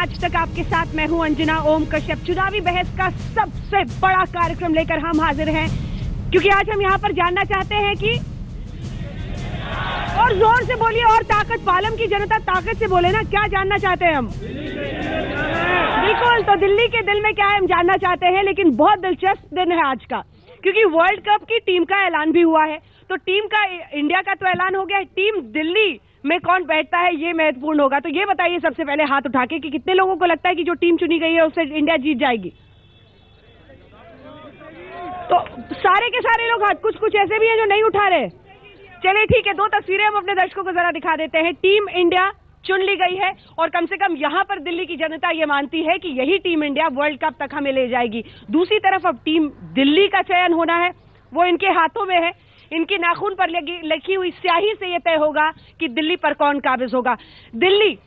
आज तक आपके साथ मैं हूं अंजना ओम कश्यप। चुनावी बहस का सबसे बड़ा कार्यक्रम लेकर हम हाजिर हैं, क्योंकि आज हम यहां पर जानना चाहते हैं कि, और जोर से बोलिए और ताकत, पालम की जनता ताकत से बोले ना, क्या जानना चाहते हैं हम? बिल्कुल, तो दिल्ली के दिल में क्या है हम जानना चाहते हैं। लेकिन बहुत दिलचस्प दिन है आज का, क्योंकि वर्ल्ड कप की टीम का ऐलान भी हुआ है। तो टीम का, इंडिया का तो ऐलान हो गया है, टीम दिल्ली में कौन बैठता है ये महत्वपूर्ण होगा। तो ये बताइए सबसे पहले हाथ उठा के कि कितने लोगों को लगता है कि जो टीम चुनी गई है उससे इंडिया जीत जाएगी? तो सारे के सारे लोग हाथ, कुछ ऐसे भी हैं जो नहीं उठा रहे। चलिए ठीक है, दो तस्वीरें हम अपने दर्शकों को जरा दिखा देते हैं। टीम इंडिया चुन ली गई है और कम से कम यहां पर दिल्ली की जनता ये मानती है कि यही टीम इंडिया वर्ल्ड कप तक हमें ले जाएगी। दूसरी तरफ अब टीम दिल्ली का चयन होना है, वो इनके हाथों में है। इनकी नाखून पर लिखी हुई स्याही से यह तय होगा कि दिल्ली पर कौन काबिज होगा। दिल्ली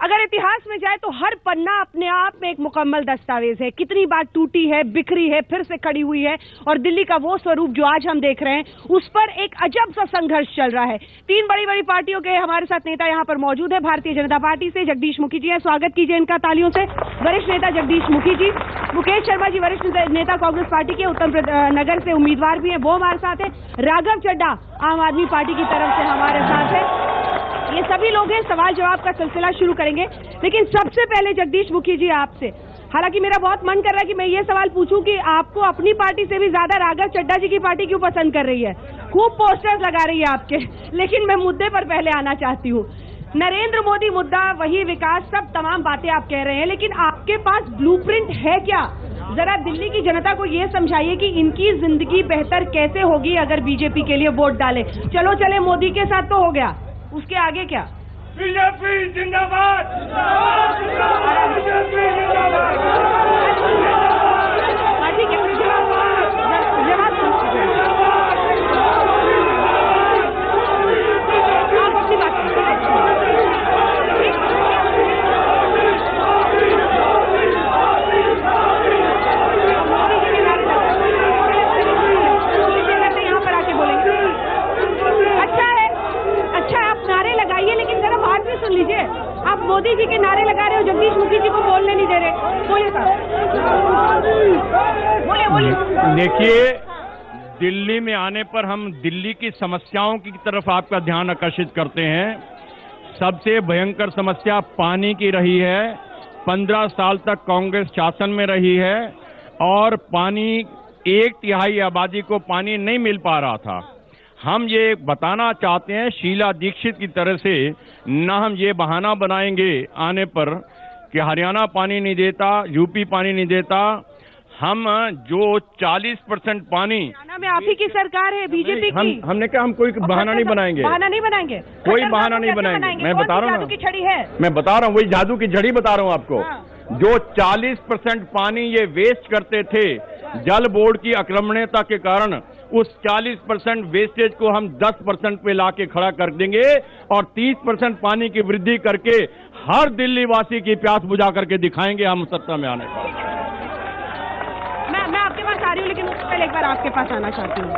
अगर इतिहास में जाए तो हर पन्ना अपने आप में एक मुकम्मल दस्तावेज है। कितनी बार टूटी है, बिखरी है, फिर से खड़ी हुई है, और दिल्ली का वो स्वरूप जो आज हम देख रहे हैं, उस पर एक अजब सा संघर्ष चल रहा है। तीन बड़ी बड़ी पार्टियों के हमारे साथ नेता यहाँ पर मौजूद है। भारतीय जनता पार्टी से जगदीश मुखी जी हैं, स्वागत कीजिए इनका तालियों से। वरिष्ठ नेता जगदीश मुखी जी। मुकेश शर्मा जी वरिष्ठ नेता कांग्रेस पार्टी के, उत्तम नगर से उम्मीदवार भी हैं, वो हमारे साथ है। राघव चड्ढा आम आदमी पार्टी की तरफ से हमारे साथ है। ये सभी लोग हैं। सवाल जवाब का सिलसिला शुरू करेंगे, लेकिन सबसे पहले जगदीश मुखी जी आपसे, हालांकि मेरा बहुत मन कर रहा है कि मैं ये सवाल पूछूं कि आपको अपनी पार्टी से भी ज्यादा राघव चड्ढा जी की पार्टी क्यों पसंद कर रही है? खूब पोस्टर्स लगा रही है आपके, लेकिन मैं मुद्दे पर पहले आना चाहती हूँ। नरेंद्र मोदी मुद्दा, वही विकास, सब तमाम बातें आप कह रहे हैं, लेकिन आपके पास ब्लूप्रिंट है क्या? जरा दिल्ली की जनता को ये समझाइए कि इनकी जिंदगी बेहतर कैसे होगी अगर बीजेपी के लिए वोट डाले। चलो चले मोदी के साथ तो हो गया, उसके आगे क्या? बीजेपी जिंदाबाद, बीजेपी जिंदाबाद। ठीक है, जवाब आप अपनी बात यहाँ पर आके बोलेंगे। अच्छा है, आप नारे लगाइए, लेकिन जरा बात भी सुन लीजिए। आप मोदी जी के नारे लगा रहे हो, जगदीश मुखी जी को बोलने नहीं दे रहे। बोलिए साहब, बोलिए। देखिए, दिल्ली में आने पर हम दिल्ली की समस्याओं की तरफ आपका ध्यान आकर्षित करते हैं। सबसे भयंकर समस्या पानी की रही है। 15 साल तक कांग्रेस शासन में रही है और पानी, 1/3 आबादी को पानी नहीं मिल पा रहा था। हम ये बताना चाहते हैं शीला दीक्षित की तरह से, न हम ये बहाना बनाएंगे आने पर कि हरियाणा पानी नहीं देता, यूपी पानी नहीं देता। हम जो 40% पानी, हरियाणा में आप ही की सरकार है, बीजेपी की। हमने कहा हम कोई बहाना नहीं बनाएंगे, कोई बहाना नहीं बनाएंगे। मैं बता रहा हूँ ना, छड़ी है, मैं बता रहा हूँ, वही जादू की झड़ी बता रहा हूँ आपको। जो 40% पानी ये वेस्ट करते थे जल बोर्ड की अक्रमण्यता के कारण, उस 40% वेस्टेज को हम 10% पे लाके खड़ा कर देंगे और 30% पानी की वृद्धि करके हर दिल्ली वासी की प्यास बुझा करके दिखाएंगे हम सत्ता में आने का। मैं आपके पास आ रही हूँ, लेकिन उससे पहले एक बार आपके पास आना चाहती हूँ।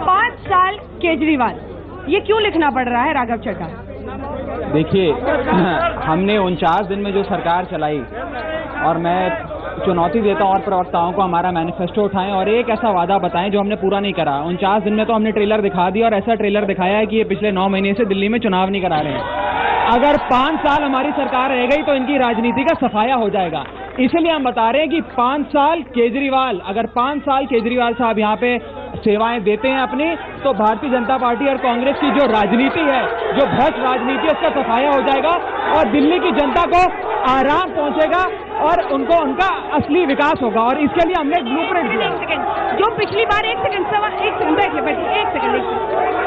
5 साल केजरीवाल, ये क्यों लिखना पड़ रहा है राघव चड्ढा? देखिए, हमने 49 दिन में जो सरकार चलाई, और मैं चुनौती देता हूं और प्रवक्ताओं को हमारा मैनिफेस्टो उठाएं और एक ऐसा वादा बताएं जो हमने पूरा नहीं करा। 49 दिन में तो हमने ट्रेलर दिखा दिया, और ऐसा ट्रेलर दिखाया है कि ये पिछले 9 महीने से दिल्ली में चुनाव नहीं करा रहे हैं। अगर 5 साल हमारी सरकार रह गई तो इनकी राजनीति का सफाया हो जाएगा। इसलिए हम बता रहे हैं कि 5 साल केजरीवाल, अगर 5 साल केजरीवाल साहब यहाँ पे सेवाएं देते हैं अपनी, तो भारतीय जनता पार्टी और कांग्रेस की जो राजनीति है, जो भ्रष्ट राजनीति है, उसका सफाया हो जाएगा और दिल्ली की जनता को आराम पहुंचेगा और उनको उनका असली विकास होगा। और इसके लिए हमने ब्लूप्रिंट दिया। जो पिछली बार, एक सेकंड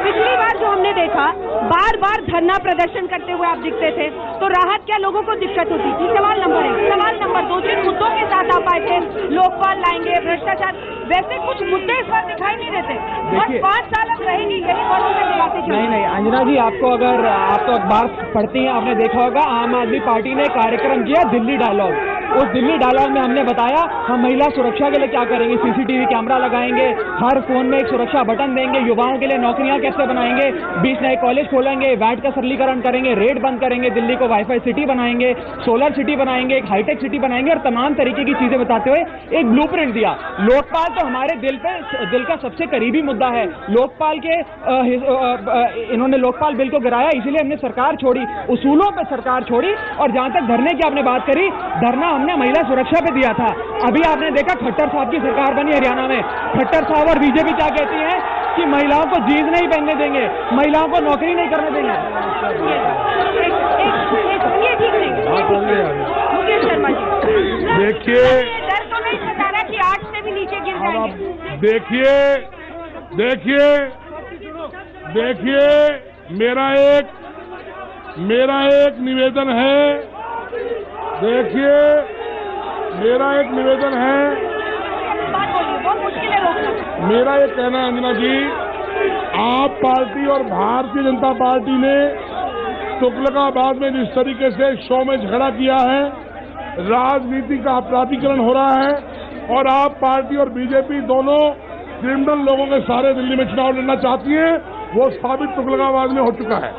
पिछली बार जो हमने देखा, बार बार धरना प्रदर्शन करते हुए आप दिखते थे, तो राहत क्या लोगों को दिक्कत होती थी? सवाल नंबर 1। सवाल नंबर 2, जिन मुद्दों के साथ आप आए थे, लोकपाल लाएंगे, भ्रष्टाचार, वैसे कुछ मुद्दे इस बार दिखाई नहीं देते। बस 5 साल अब रहेंगे, यही बातों में बातें चल रही। नहीं अंजना जी, आपको अगर आप तो अखबार पढ़ती हैं, आपने देखा होगा आम आदमी पार्टी ने कार्यक्रम किया दिल्ली डायलॉग। उस दिल्ली डायलॉग में हमने बताया हम महिला सुरक्षा के लिए क्या करेंगे, सीसीटीवी कैमरा लगाएंगे, हर फोन में एक सुरक्षा बटन देंगे, युवाओं के लिए नौकरियां कैसे बनाएंगे, 20 नए कॉलेज खोलेंगे, वैट का सरलीकरण करेंगे, रेट बंद करेंगे, दिल्ली को वाईफाई सिटी बनाएंगे, सोलर सिटी बनाएंगे, एक हाईटेक सिटी बनाएंगे और तमाम तरीके की चीजें बताते हुए एक ब्लूप्रिंट दिया। लोकपाल तो हमारे दिल का सबसे करीबी मुद्दा है। लोकपाल के इन्होंने लोकपाल बिल को गिराया, इसीलिए हमने सरकार छोड़ी, उसूलों पे सरकार छोड़ी। और जहां तक धरने की आपने बात करी, धरना हमने महिला सुरक्षा पे दिया था। अभी आपने देखा खट्टर साहब की सरकार बनी हरियाणा में, खट्टर साहब और बीजेपी क्या कहती है कि महिलाओं को जीन्स नहीं पहनने देंगे, महिलाओं को नौकरी नहीं करने देंगे। मुकेश शर्मा जी, देखिए डर तो नहीं बता रहा कि 8 से भी नीचे गिर जाएंगे। देखिए मेरा एक निवेदन है। देखिए मेरा एक निवेदन है, मेरा ये कहना है अंजना जी, आप पार्टी और भारतीय जनता पार्टी ने तुगलकाबाद में जिस तरीके से शो में झगड़ा किया है, राजनीति का अपराधीकरण हो रहा है और आप पार्टी और बीजेपी दोनों क्रिमिनल लोगों के सारे दिल्ली में चुनाव लड़ना चाहती है, वो साबित तुगलकाबाद में हो चुका है।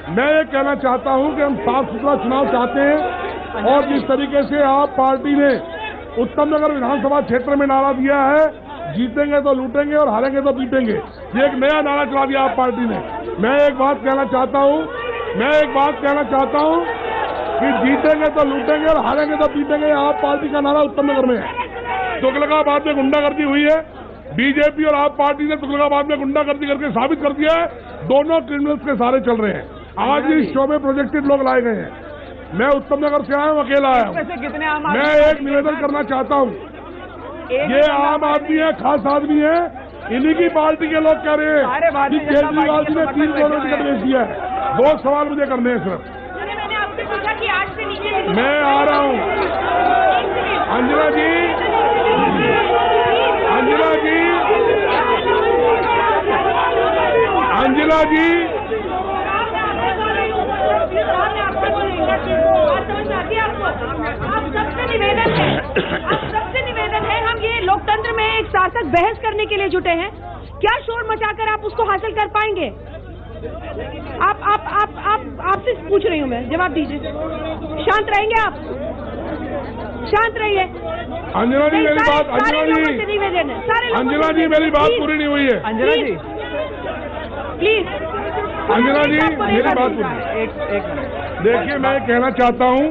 मैं ये कहना चाहता हूं कि हम साफ सुथरा चुनाव चाहते हैं और जिस तरीके से आप पार्टी ने उत्तम नगर विधानसभा क्षेत्र में नारा दिया है, जीतेंगे तो लूटेंगे और हारेंगे तो पीटेंगे, ये एक नया नारा चला दिया आप पार्टी ने। मैं एक बात कहना चाहता हूं कि जीतेंगे तो लूटेंगे और हारेंगे तो पीटेंगे, आप पार्टी का नारा उत्तम नगर में है। तुगलकाबाद में गुंडागर्दी हुई है, बीजेपी और आप पार्टी ने तुगलकाबाद में गुंडागर्दी करके साबित कर दिया है, दोनों क्रिमिनल्स के सारे चल रहे हैं। आज इस शो में प्रोजेक्टेड लोग लाए गए हैं। मैं उत्तम नगर से आया हूँ, अकेला आया हूँ। मैं एक निवेदन करना चाहता हूँ, ये आम आदमी है, खास आदमी है, इन्हीं की पार्टी के लोग कह रहे हैं कि केजरीवाल जी ने 3 करोड़ टिकट बेच दिया है। 2 सवाल मुझे करने हैं सिर्फ। मैंने आपसे पूछा कि 8 से नीचे मैं आ रहा हूँ अंजना जी, सबसे निवेदन है, हम ये लोकतंत्र में एक सार्थक बहस करने के लिए जुटे हैं, क्या शोर मचाकर आप उसको हासिल कर पाएंगे? आपसे पूछ रही हूँ मैं, जवाब दीजिए। शांत रहेंगे आप? शांत रहिए। अंजना जी मेरी बात, अंजना जी मेरी बात पूरी नहीं हुई है। अंजना जी प्लीज, अंजना जी मेरी बात पूरी। एक देखिए, मैं कहना चाहता हूँ,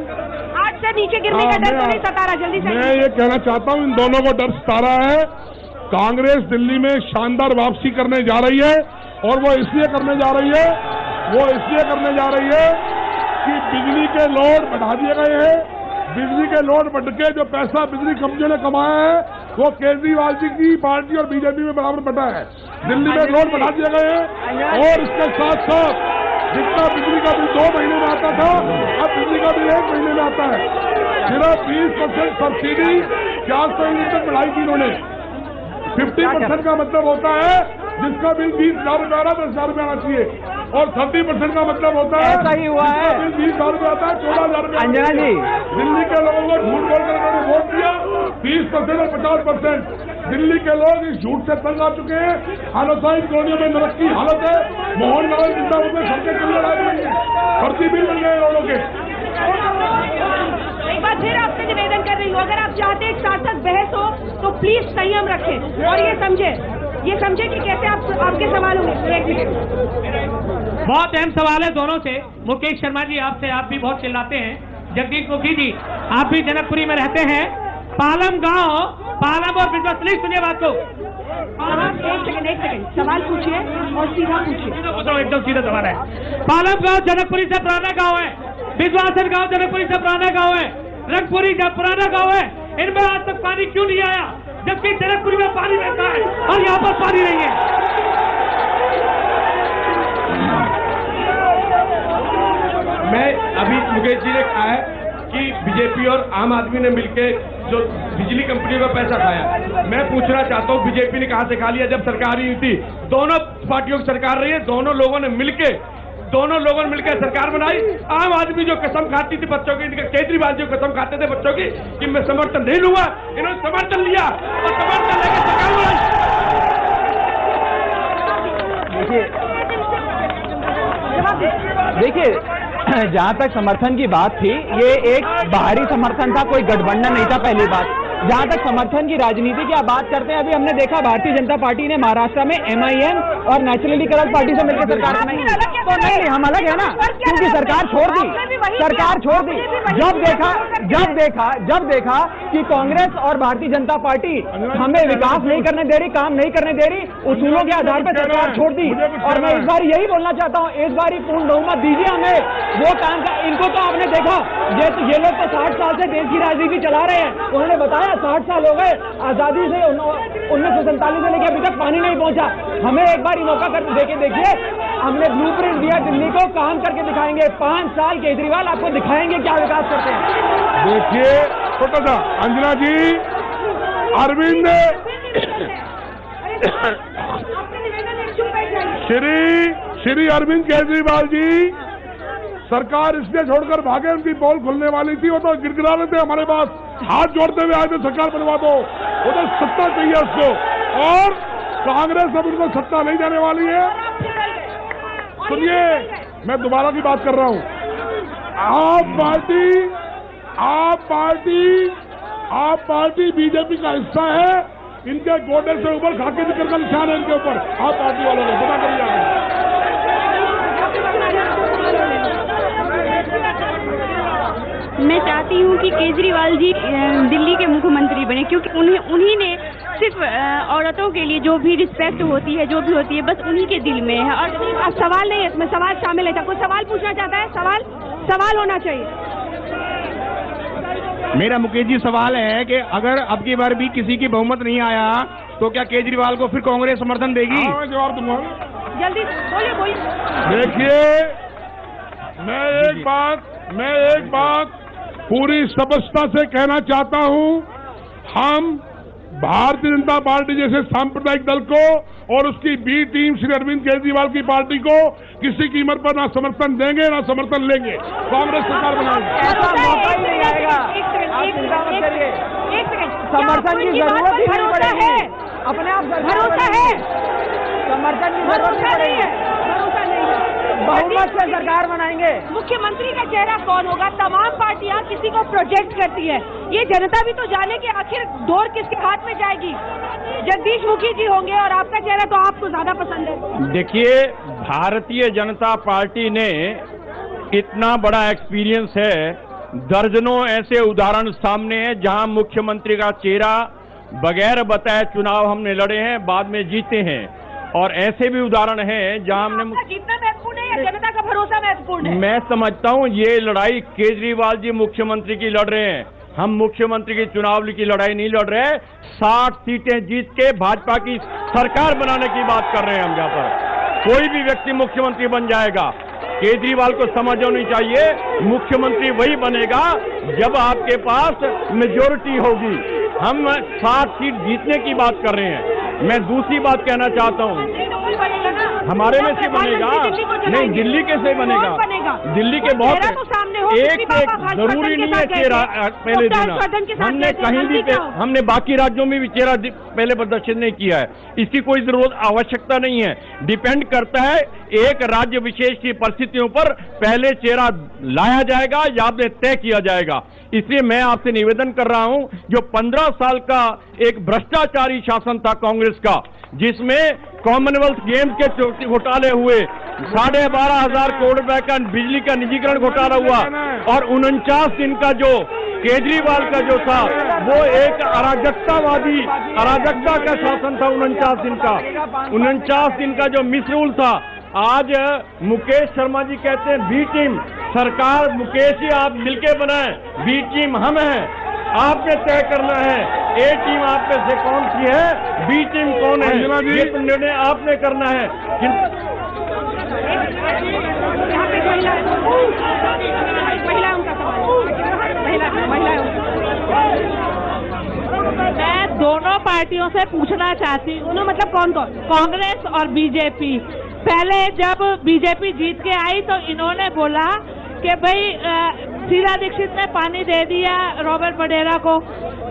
8 से नीचे गिरने का डर तो नहीं सता रहा? जल्दी से मैं ये कहना चाहता हूँ, इन दोनों को डर सता रहा है। कांग्रेस दिल्ली में शानदार वापसी करने जा रही है और वो इसलिए करने जा रही है कि बिजली के लोड बढ़ा दिए गए हैं। बिजली के लोड बढ़ के जो पैसा बिजली कंपनियों ने कमाया है, वो केजरीवाल जी की पार्टी और बीजेपी में बराबर बटा है। दिल्ली में लोड बढ़ा दिए गए हैं और इसके साथ साथ जितना बिजली का बिल 2 महीने में आता था, अब बिजली का बिल 1 महीने में आता है। सिर्फ 20% सब्सिडी 400 यूनिट तक बढ़ाई थी इन्होंने। 50% का मतलब होता है जिसका बिल 20,000 रुपये आ रहा है 10,000 रुपये आना चाहिए, और 30% का मतलब होता है ऐसा ही हुआ है, बिल 20,000 रुपये आता है 14,000 रुपये। अंजना जी, दिल्ली के लोगों को झूठ बोलकर उन्होंने वोट दिया। 20% और 50%। दिल्ली के लोग इस झूठ से तंग आ चुके हैं। हालतसाइन कॉलोनियों में नरक की हालत है। मोहन लाल जिंदाबाद में सबके चलने लायक भर्ती बिल बन गए लोगों के। एक बार फिर आपसे निवेदन कर रही हूँ, अगर आप चाहते एक सार्थक बहस हो तो प्लीज संयम रखें और ये समझे कि कैसे आपके सवाल होंगे। 1 मिनट। बहुत अहम सवाल है दोनों से। मुकेश शर्मा जी, आपसे आप भी बहुत चिल्लाते हैं। जगदीश मुखी जी, आप भी जनकपुरी में रहते हैं। पालम और बिजनेस, प्लीज सुनिए बात को। एक सेकंड, सवाल पूछिए और सीधा पूछिए। एकदम सीधा सवाल है। पालम गांव जनकपुरी से पुराना गांव है, बिजवासन गांव जनकपुरी से पुराना गांव है, रंगपुरी का पुराना गांव है। इनमें आज तक पानी क्यों नहीं आया, जबकि जनकपुरी में पानी रहता है और यहाँ पर पानी नहीं है? मैं अभी मुकेश जी ने कहा है कि बीजेपी और आम आदमी ने मिलकर जो बिजली कंपनियों का पैसा खाया। मैं पूछना चाहता हूँ, बीजेपी ने कहाँ से खा लिया जब सरकार ही थी? दोनों पार्टियों की सरकार रही है, दोनों लोगों ने मिलकर दोनों लोगों ने मिलकर सरकार बनाई। आम आदमी जो कसम खाती थी बच्चों की, केजरीवाल जो कसम खाते थे बच्चों की कि मैं समर्थन नहीं लूंगा, इन्होंने समर्थन लिया और समर्थन लेकर सरकार बनाई। देखिए जहां तक समर्थन की बात थी, ये एक बाहरी समर्थन था, कोई गठबंधन नहीं था। पहली बात, जहां तक समर्थन की राजनीति की आप बात करते हैं, अभी हमने देखा भारतीय जनता पार्टी ने महाराष्ट्र में MIM और नेशनली कलर्ड पार्टी से मिलकर सरकार बनाई। तो नहीं, हम अलग है ना, क्योंकि सरकार छोड़ दी। जब देखा कि कांग्रेस और भारतीय जनता पार्टी हमें विकास नहीं करने दे रही, काम नहीं करने दे रही, उसूलों के आधार पर सरकार छोड़ दी। और मैं इस बार यही बोलना चाहता हूँ, इस बार ही पूर्ण बहुमत दीजिए हमें। वो काम का इनको तो आपने देखा, ये लोग तो 60 साल से देश की राजनीति चला रहे हैं। उन्होंने बताया 60 साल हो गए आजादी से, 1947 से लेकर अभी तक पानी नहीं पहुंचा। हमें एक बार ही मौका करके देखिए, हमने ब्लूप्रिंट दिया दिल्ली को, काम करके दिखाएंगे। 5 साल केजरीवाल आपको दिखाएंगे क्या विकास करते हैं। देखिए छोटा सा अंजना जी, अरविंद श्री अरविंद केजरीवाल जी सरकार इसलिए छोड़कर भागे, उनकी पोल खुलने वाली थी। वो तो गिड़गिड़ा रहे थे हमारे पास, हाथ जोड़ते हुए आए थे सरकार बनवा दो। वो तो सत्ता चाहिए उसको, और कांग्रेस अब उनको सत्ता नहीं देने वाली है। सुनिए, मैं दोबारा की बात कर रहा हूं। आप पार्टी बीजेपी का हिस्सा है। इनके गोडे से ऊपर खाके जिक्र का निशान है इनके ऊपर। आप पार्टी वालों ने पता करिए। मैं चाहती हूँ कि केजरीवाल जी दिल्ली के मुख्यमंत्री बने, क्योंकि उन्हीं ने सिर्फ औरतों के लिए जो भी रिस्पेक्ट होती है, जो भी होती है, बस उन्हीं के दिल में है। और सवाल नहीं है इसमें, सवाल शामिल है। कोई सवाल पूछना चाहता है? सवाल होना चाहिए। मेरा मुकेश जी सवाल है कि अगर अब की बार भी किसी की बहुमत नहीं आया तो क्या केजरीवाल को फिर कांग्रेस समर्थन देगी? मैं जवाब दूंगा, जल्दी बोलिए। देखिए, मैं एक बात पूरी स्पष्टता से कहना चाहता हूं। हम भारतीय जनता पार्टी जैसे सांप्रदायिक दल को और उसकी बी टीम श्री अरविंद केजरीवाल की पार्टी को किसी कीमत पर ना समर्थन देंगे ना समर्थन लेंगे। कांग्रेस सरकार बनाएगी। समर्थन की जरूरत ही नहीं पड़ेगी, अपने आप भरोसा है। समर्थन की जरूरत नहीं है, बहुमत से सरकार बनाएंगे। मुख्यमंत्री का चेहरा कौन होगा? तमाम पार्टियां किसी को प्रोजेक्ट करती है। ये जनता भी तो जाने कि आखिर डोर किसके हाथ में जाएगी। जगदीश मुखी जी होंगे और आपका चेहरा तो आपको ज्यादा पसंद है। देखिए, भारतीय जनता पार्टी ने इतना बड़ा एक्सपीरियंस है, दर्जनों ऐसे उदाहरण सामने हैं जहां मुख्यमंत्री का चेहरा बगैर बताए चुनाव हमने लड़े हैं, बाद में जीते हैं। और ऐसे भी उदाहरण हैं जहां हमने जीतना महत्वपूर्ण है या जनता का भरोसा महत्वपूर्ण है? मैं समझता हूं ये लड़ाई केजरीवाल जी मुख्यमंत्री की लड़ रहे हैं, हम मुख्यमंत्री की चुनाव की लड़ाई नहीं लड़ रहे। 60 सीटें जीत के भाजपा की सरकार बनाने की बात कर रहे हैं हम। यहाँ पर कोई भी व्यक्ति मुख्यमंत्री बन जाएगा। केजरीवाल को समझ होनी चाहिए, मुख्यमंत्री वही बनेगा जब आपके पास मेजोरिटी होगी। हम 60 सीट जीतने की बात कर रहे हैं। मैं दूसरी बात कहना चाहता हूं, हमारे में से बनेगा नहीं, दिल्ली के से बनेगा। दिल्ली के बहुत एक जरूरी नहीं है चेहरा पहले देना। हमने कहीं भी हमने बाकी राज्यों में भी चेहरा पहले प्रदर्शित नहीं किया है। इसकी कोई जरूरत आवश्यकता नहीं है। डिपेंड करता है एक राज्य विशेष की परिस्थितियों पर पहले चेहरा लाया जाएगा या आपने तय किया जाएगा। इसलिए मैं आपसे निवेदन कर रहा हूं, जो 15 साल का एक भ्रष्टाचारी शासन था कांग्रेस का, जिसमें कॉमनवेल्थ गेम्स के घोटाले हुए, 12,500 करोड़ रुपए का बिजली का निजीकरण घोटाला हुआ, और 49 दिन का जो केजरीवाल का जो था वो एक अराजकता का शासन था। 49 दिन का जो मिसरूल था। आज मुकेश शर्मा जी कहते हैं बी टीम सरकार, मुकेश जी आप मिलके बनाएं, बी टीम हम हैं, आपने तय करना है ए टीम आप में से कौन सी है, बी टीम कौन है, ये तो निर्णय आपने करना है। मैं दोनों पार्टियों से पूछना चाहती हूँ, दोनों मतलब कौन? कांग्रेस और बीजेपी, पहले जब बीजेपी जीत के आई तो इन्होंने बोला कि भाई शीला दीक्षित ने पानी दे दिया रॉबर्ट वडेरा को।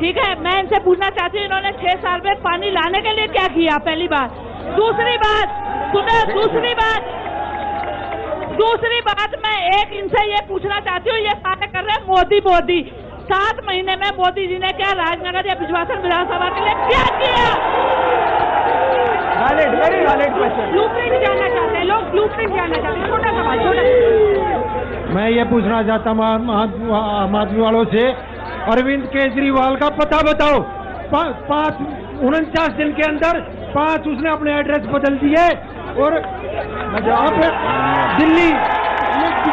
ठीक है, मैं इनसे पूछना चाहती हूँ इन्होंने 6 साल में पानी लाने के लिए क्या किया? पहली बात। दूसरी बात सुनो, दूसरी बात मैं एक इनसे ये पूछना चाहती हूँ, ये सारे कर रहे हैं मोदी। 7 महीने में मोदी जी ने क्या राजनगर या बिजवासन विधानसभा के लिए क्या किया? Very valid question. ब्लूप्रिंट जानना चाहते हैं लोग, ब्लूप्रिंट जानना चाहते हैं। छोटा सवाल। मैं ये पूछना चाहता हूँ आम आदमी वालों से, अरविंद केजरीवाल का पता बताओ। 49 दिन के अंदर 5 उसने अपने एड्रेस बदल दिए, और दिल्ली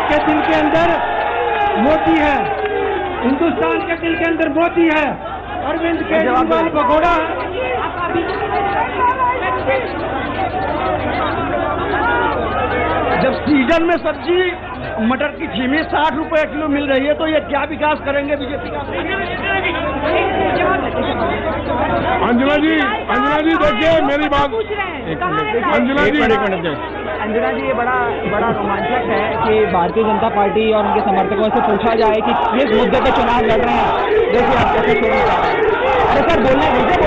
के दिल के अंदर मोदी है, हिंदुस्तान के दिल के अंदर मोदी है, अरविंद केजरीवाल भगोड़ा। जब सीजन में सब्जी मटर की छीमी 60 रुपए किलो मिल रही है तो ये क्या विकास करेंगे बीजेपी का? अंजना जी देखिए मेरी बात। अंजना जी ये बड़ा रोमांचक है कि भारतीय जनता पार्टी और उनके समर्थकों से पूछा जाए कि किस मुद्दे पे चुनाव लड़ रहे हैं। देखिए आप कैसे छोड़ना चाह रहे हैं। अरे सर बोलने दीजिए।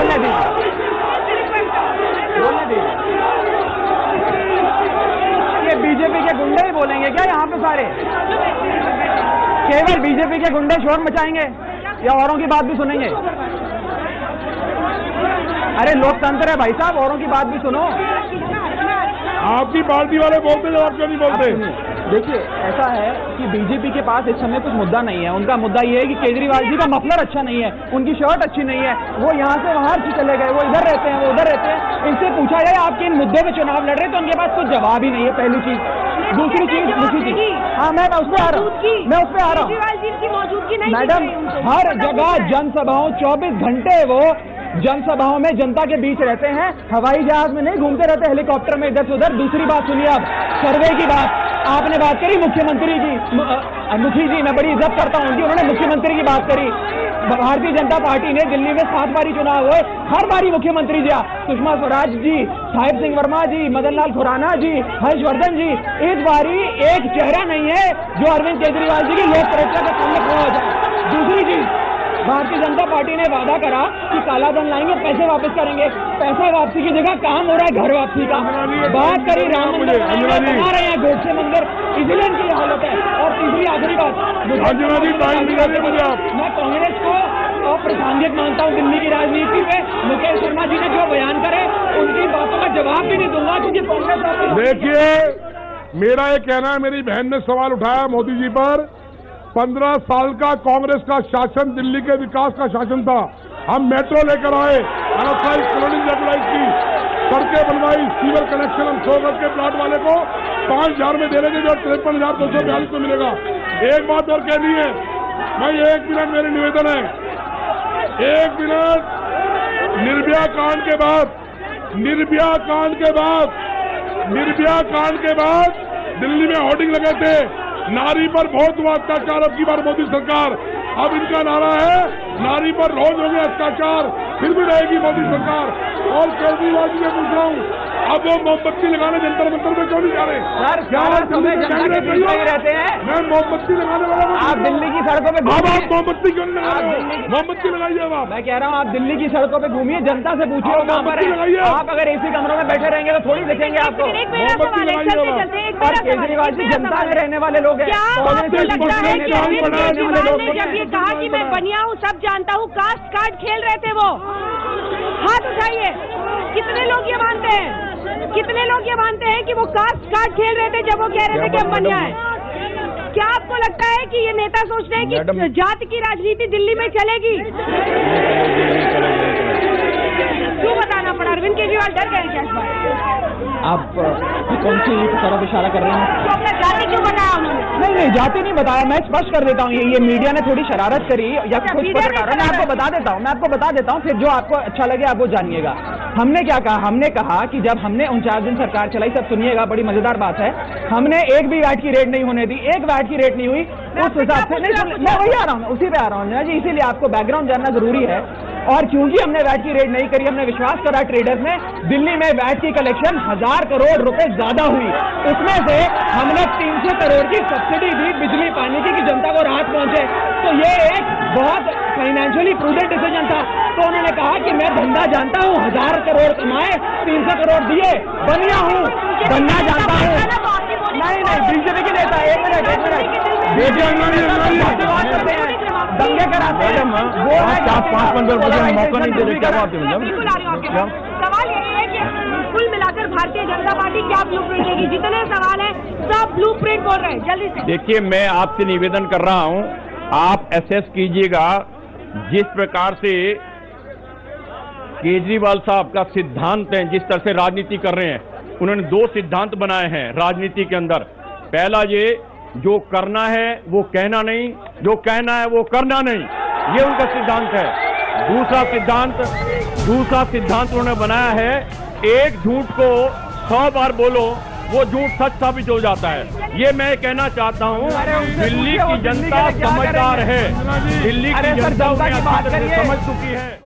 ये बीजेपी के गुंडे ही बोलेंगे क्या यहाँ पे सारे? केवल बीजेपी के गुंडे शोर मचाएंगे या औरों की बात भी सुनेंगे? अरे लोकतंत्र है भाई साहब, औरों की बात भी सुनो। आपकी पार्टी वाले बोलते हैं, आप क्यों नहीं बोलते? देखिए ऐसा है कि बीजेपी के पास इस समय कुछ मुद्दा नहीं है। उनका मुद्दा ये है कि केजरीवाल जी का मफलर अच्छा नहीं है, उनकी शर्ट अच्छी नहीं है, वो यहाँ से वहाँ चले गए, वो इधर रहते हैं, वो उधर रहते हैं। इनसे पूछा जाए आप किन मुद्दे पे चुनाव लड़ रहे हैं तो उनके पास कुछ जवाब ही नहीं है, पहली चीज। दूसरी चीज, हाँ मैं उस पर आ रहा हूँ, मैडम हर जगह जनसभाओं 24 घंटे वो जनसभाओं में जनता के बीच रहते हैं, हवाई जहाज में नहीं घूमते रहते, हेलीकॉप्टर में इधर से उधर। दूसरी बात सुनिए, अब सर्वे की बात आपने बात करी मुख्यमंत्री की, मुखी जी मैं बड़ी इज्जत करता हूँ उनकी, उन्होंने मुख्यमंत्री की बात करी। भारतीय जनता पार्टी ने दिल्ली में 7 बारी चुनाव हुए, हर बारी मुख्यमंत्री जी, सुषमा स्वराज जी, साहिब सिंह वर्मा जी, मदन लाल खुराना जी, हर्षवर्धन जी। इस बारी एक चेहरा नहीं है जो अरविंद केजरीवाल जी की लोकप्रियता के सामने खड़ा हो जाए। दूसरी चीज, भारतीय जनता पार्टी ने वादा करा कि काला धन लाएंगे, पैसे वापस करेंगे। पैसे वापसी की जगह काम हो रहा है घर वापसी का। बात करी राम मंदिर बना रहे हैं, गोडसे मंदिर, इसलिए इनकी हालत है। और तीसरी आखिरी बात, मैं कांग्रेस को अप्रासंगिक मानता हूँ दिल्ली की राजनीति पे। मुकेश शर्मा जी ने जो बयान करे उनकी बातों का जवाब भी नहीं दूंगा क्योंकि कांग्रेस। देखिए मेरा ये कहना है, मेरी बहन ने सवाल उठाया मोदी जी पर। 15 साल का कांग्रेस का शासन दिल्ली के विकास का शासन था। हम मेट्रो लेकर आए, अनऑथराइज्ड कॉलोनी रेगुलाइज की, सड़कें बनवाई, सीवर कनेक्शन हम 100 गज के प्लाट वाले को 5000 में दे देंगे जो 53,242 में मिलेगा। एक बात और कहनी है, मैं 1 मिनट मेरी निवेदन है, 1 मिनट। निर्भया कांड के बाद दिल्ली में होर्डिंग लगे थे, नारी पर बहुत हुआ अत्याचार। अब की बार मोदी सरकार, अब इनका नारा है नारी पर रोज हो गया अत्याचार, फिर भी रहेगी मोदी सरकार। और केजरीवाल जी से पूछ रहा हूँ, अब वो मोमबत्ती लगाने जंतर मंतर में क्यों नहीं जा रहे? रहते हैं, मैं मोमबत्ती लगाने वाला हूँ। आप दिल्ली की सड़कों पे आप मोमबत्ती क्यों नहीं लगा रहे हो? मोमबत्ती लगाइए आप। मैं कह रहा हूँ आप दिल्ली की सड़कों पे घूमिए, जनता से पूछिए वहाँ पर है। आप अगर एसी कमरों में बैठे रहेंगे तो थोड़ी दिखेंगे आपको। और केजरीवाल जी जनता में रहने वाले लोग हैं। जब ये कहा कि मैं बनिया हूँ, सब जानता हूँ, कास्ट कार्ड खेल रहे थे वो, हाथ उठाइए। कितने लोग ये मानते हैं? कितने लोग ये मानते हैं कि वो कास्ट कार्ड खेल रहे थे जब वो कह रहे थे कि हम बनिया है? क्या आपको लगता है कि ये नेता सोचते हैं कि जाति की राजनीति दिल्ली में चलेगी? क्यों बताना पड़ा? अरविंद केजरीवाल डर गए क्या इस बार? आप कौन सी तरफ इशारा कर रहे हैं? तो अपना जाति क्यों बताया उन्होंने? नहीं जाति नहीं बताया, मैं स्पष्ट कर देता हूँ। ये मीडिया ने थोड़ी शरारत करी या कुछ पत्रकारों, मैं आपको बता देता हूँ, फिर जो आपको अच्छा लगे आप वो जानिएगा। हमने क्या कहा? हमने कहा कि जब हमने 49 दिन सरकार चलाई, सब सुनिएगा, बड़ी मजेदार बात है, हमने एक भी वैट की रेट नहीं होने दी, एक वैट की रेट नहीं हुई। उस हिसाब से नहीं, मैं वही आ रहा हूँ, उसी पे आ रहा हूँ जी, इसीलिए आपको बैकग्राउंड जानना जरूरी है। और क्योंकि हमने वैट की रेड नहीं करी, हमने विश्वास करा ट्रेडर्स में, दिल्ली में वैट की कलेक्शन 1000 करोड़ रुपए ज्यादा हुई। उसमें से हमने 300 करोड़ की सब्सिडी दी बिजली पानी की कि जनता को राहत पहुंचे। तो ये एक बहुत फाइनेंशियली प्रूडेंट डिसीजन था। तो उन्होंने कहा कि मैं धंधा जानता हूँ, 1000 करोड़ कमाए, 300 करोड़ दिए, बनिया हूँ, बनना जानता हूँ। नहीं बीजेपी के नेता, एक मिनट दंगे कराते हैं, वो 4-5 मौका नहीं दे रहे। क्या बात है मैडम? सवाल यही है कि कुल मिलाकर भारतीय जनता पार्टी क्या ब्लूप्रिंट देगी? जितने सवाल हैं सब ब्लूप्रिंट बोल रहे हैं, जल्दी से। देखिए, मैं आपसे निवेदन कर रहा हूं, आप असेस कीजिएगा जिस प्रकार से केजरीवाल साहब का सिद्धांत है, जिस तरह से राजनीति कर रहे हैं। उन्होंने 2 सिद्धांत बनाए हैं राजनीति के अंदर। पहला ये, जो करना है वो कहना नहीं, जो कहना है वो करना नहीं, ये उनका सिद्धांत है। दूसरा सिद्धांत उन्होंने बनाया है, एक झूठ को 100 बार बोलो, वो झूठ सच साबित हो जाता है। ये मैं कहना चाहता हूँ, दिल्ली की जनता समझदार है, दिल्ली की जनता समझ चुकी है।